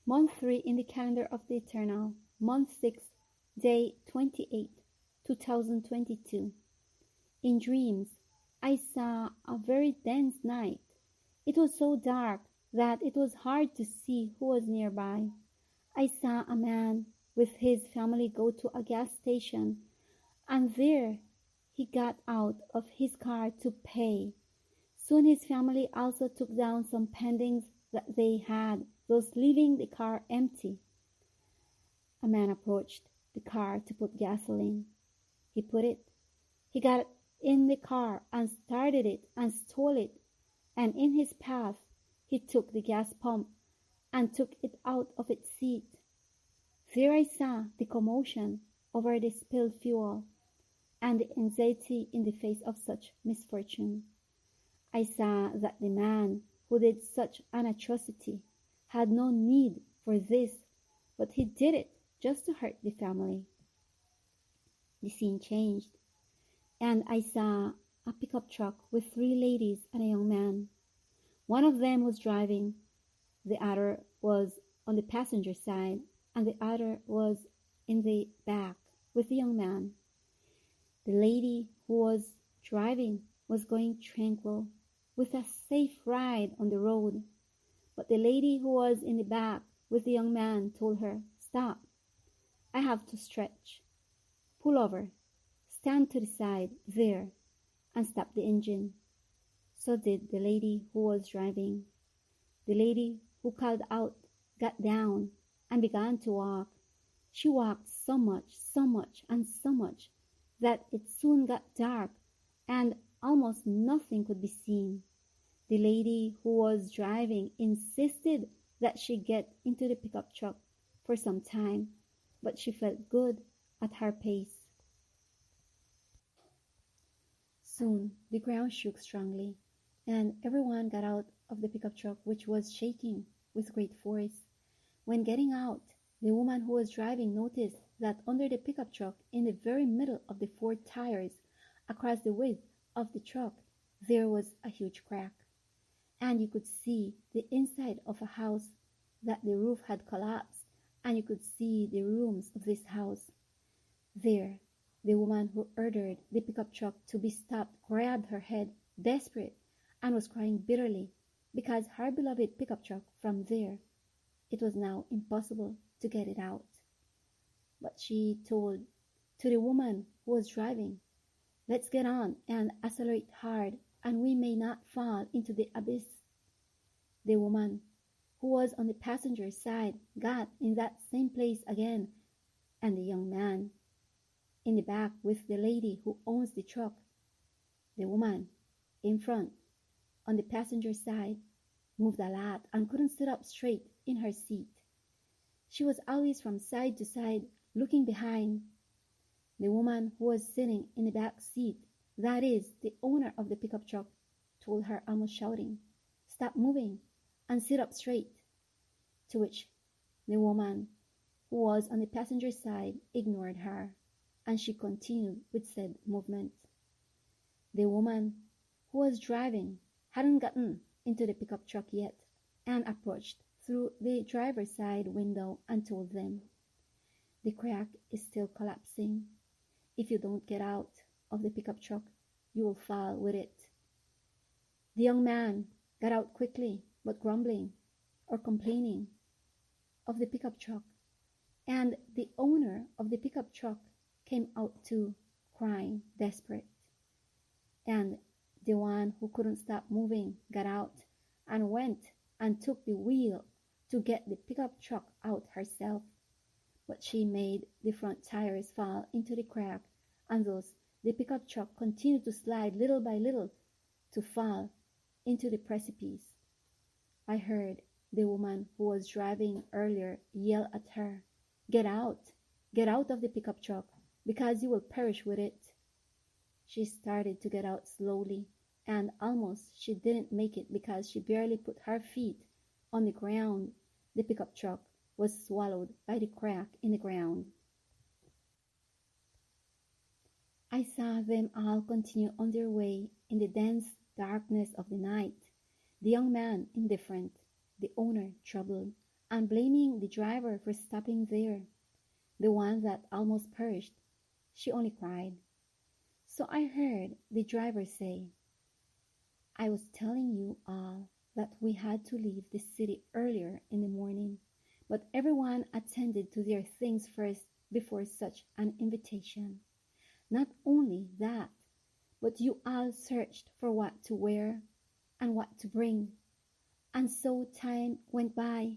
Month 3 in the calendar of the Eternal, month 6, day 28, 2022. In dreams, I saw a very dense night. It was so dark that it was hard to see who was nearby. I saw a man with his family go to a gas station, and there he got out of his car to pay. Soon his family also took down some pendings that they had, thus leaving the car empty. A man approached the car to put gasoline. He got in the car and started it and stole it, and in his path he took the gas pump and took it out of its seat. There I saw the commotion over the spilled fuel and the anxiety in the face of such misfortune. I saw that the man who did such an atrocity had no need for this, but he did it just to hurt the family. The scene changed, and I saw a pickup truck with 3 ladies and a young man. One of them was driving, the other was on the passenger side, and the other was in the back with the young man. The lady who was driving was going tranquil, with a safe ride on the road, but the lady who was in the back with the young man told her, "Stop, I have to stretch. Pull over, stand to the side there, and stop the engine." So did the lady who was driving. The lady who called out got down and began to walk. She walked so much, and so much that it soon got dark and almost nothing could be seen. The lady who was driving insisted that she get into the pickup truck for some time, but she felt good at her pace. Soon the ground shook strongly, and everyone got out of the pickup truck, which was shaking with great force. When getting out, the woman who was driving noticed that under the pickup truck, in the very middle of the 4 tires, across the width of the truck, there was a huge crack, and you could see the inside of a house, that the roof had collapsed, and you could see the rooms of this house. There, the woman who ordered the pickup truck to be stopped grabbed her head, desperate, and was crying bitterly because her beloved pickup truck from there, it was now impossible to get it out. But she told to the woman who was driving, "Let's get on and accelerate hard, and we may not fall into the abyss." The woman who was on the passenger side got in that same place again, and the young man in the back with the lady who owns the truck. The woman in front on the passenger side moved a lot and couldn't sit up straight in her seat. She was always from side to side, looking behind. The woman who was sitting in the back seat, that is, the owner of the pickup truck, told her, almost shouting, "Stop moving and sit up straight," to which the woman who was on the passenger side ignored her, and she continued with said movement. The woman who was driving hadn't gotten into the pickup truck yet, and approached through the driver's side window and told them, "The crack is still collapsing. If you don't get out of the pickup truck, you will fall with it." The young man got out quickly, but grumbling or complaining of the pickup truck, and the owner of the pickup truck came out too, crying, desperate. And the one who couldn't stop moving got out and went and took the wheel to get the pickup truck out herself. But she made the front tires fall into the crack, and thus the pickup truck continued to slide little by little to fall into the precipice. I heard the woman who was driving earlier yell at her, Get out of the pickup truck, because you will perish with it." She started to get out slowly, and almost she didn't make it because she barely put her feet on the ground. The pickup truck was swallowed by the crack in the ground. I saw them all continue on their way in the dense darkness of the night, the young man indifferent, the owner troubled, and blaming the driver for stopping there, the one that almost perished. She only cried. So I heard the driver say, I was telling you all that we had to leave the city earlier in the morning, but everyone attended to their things first before such an invitation. Not only that, but you all searched for what to wear and what to bring. And so time went by.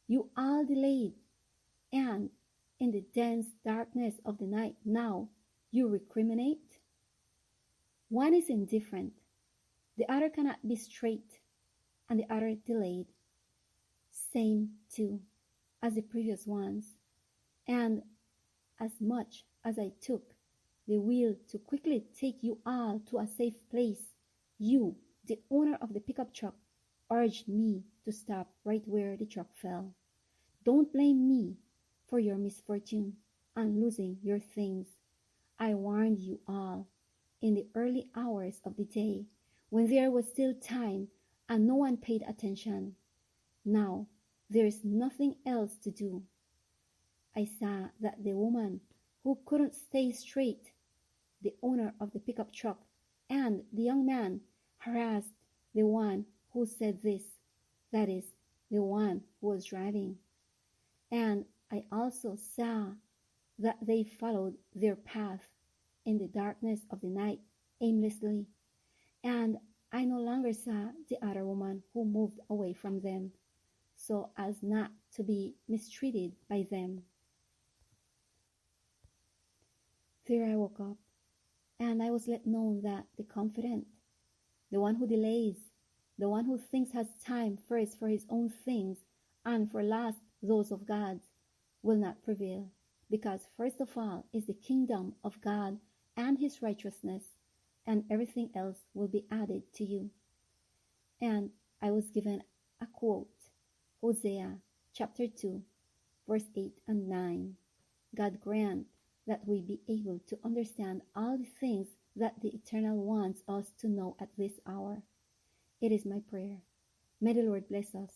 You all delayed, and in the dense darkness of the night now you recriminate? One is indifferent, the other cannot be straight, and the other delayed. Same, too, as the previous ones. And as much as I took the wheel to quickly take you all to a safe place, you, the owner of the pickup truck, urged me to stop right where the truck fell. Don't blame me for your misfortune and losing your things. I warned you all in the early hours of the day when there was still time and no one paid attention. Now there is nothing else to do. I saw that the woman who couldn't stay straight, the owner of the pickup truck, and the young man harassed the one who said this, that is, the one who was driving. And I also saw that they followed their path in the darkness of the night aimlessly, and I no longer saw the other woman who moved away from them, so as not to be mistreated by them. There I woke up, and I was let know that the confident, the one who delays, the one who thinks has time first for his own things and for last those of God's, will not prevail, because first of all is the kingdom of God and his righteousness, and everything else will be added to you. And I was given a quote, Hosea chapter 2, verse 8 and 9. God grant that we be able to understand all the things that the Eternal wants us to know at this hour. It is my prayer. May the Lord bless us